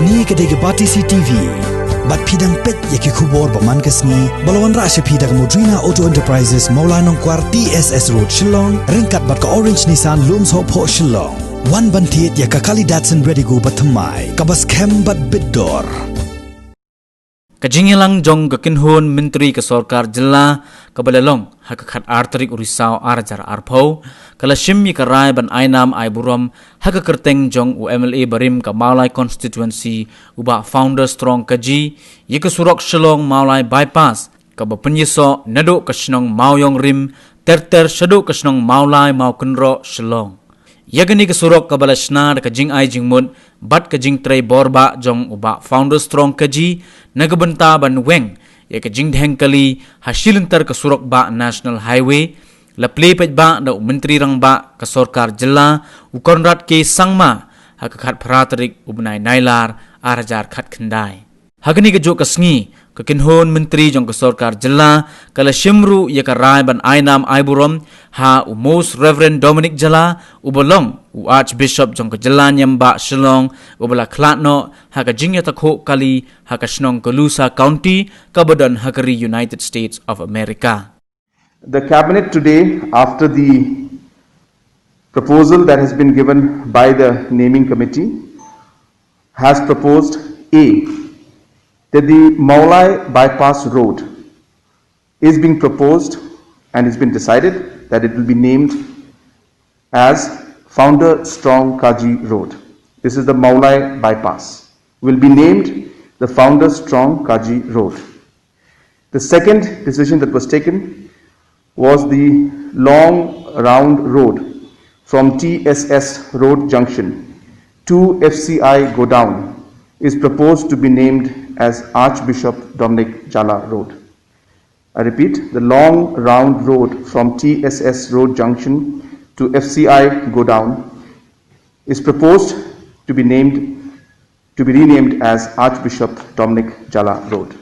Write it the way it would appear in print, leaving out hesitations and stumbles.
Ni kedai Bati CTV. Bat pidang pet yaki kubor paman kesni. Balawan rasya pidang Modrina Auto Enterprises Maulanong Kwar TSS Road Shillong. Ringkat bat ka Orange Nissan Lums Hop Ho Shillong. Wan bantiet yaka kali Datsun ready go batamai. Kabas kem bat bidor. Kajingilang jong gakinhun Menteri Kesorkar Jela kabalalong hakakat arterik urisau arjar arpau kalashim yikarai ban ainam aiburam hakakerteng jong UMLA barim ka Maulai constituency uba founder strong kaji yikasurok shalong Maulai bypass kabapenyeso nado kasnong mauyong rim terter shado kasnong Maulai maukenro shalong Yagani kesurok kabalashna da kajing ai jingmun bat kajing tray borba jong uba founder strong kaji nagabenta ban weng ya kajing dhengkali hasilintar kesurok ba national highway laple pej ba da menteri rang ba kesorkar jela ukonrat ke sangma hakakat praterik ubnai nailar arajar khat khandai hagani ke jo kasngi kekinhon menteri jong kesorkar jela kala shimru ya karai ban ainam aiburom ha most reverend Dominic Jela ubolong archbishop jong kejela nyamba shillong ubala klatno ha kajing ya takho kali ha kashnong Colusa county kabadon hakari United States of America. The cabinet today, after the proposal that has been given by the naming committee, has proposed that the Maulai bypass road is being proposed and it's been decided that it will be named as Founder Strong Kaji Road. This is the Maulai bypass. Will be named the Founder Strong Kaji Road. The second decision that was taken was the long round road from TSS Road Junction to FCI Godown is proposed to be named as Archbishop Dominic Jala Road. I repeat, the long round road from TSS Road Junction to FCI Godown is proposed to be renamed as Archbishop Dominic Jala Road.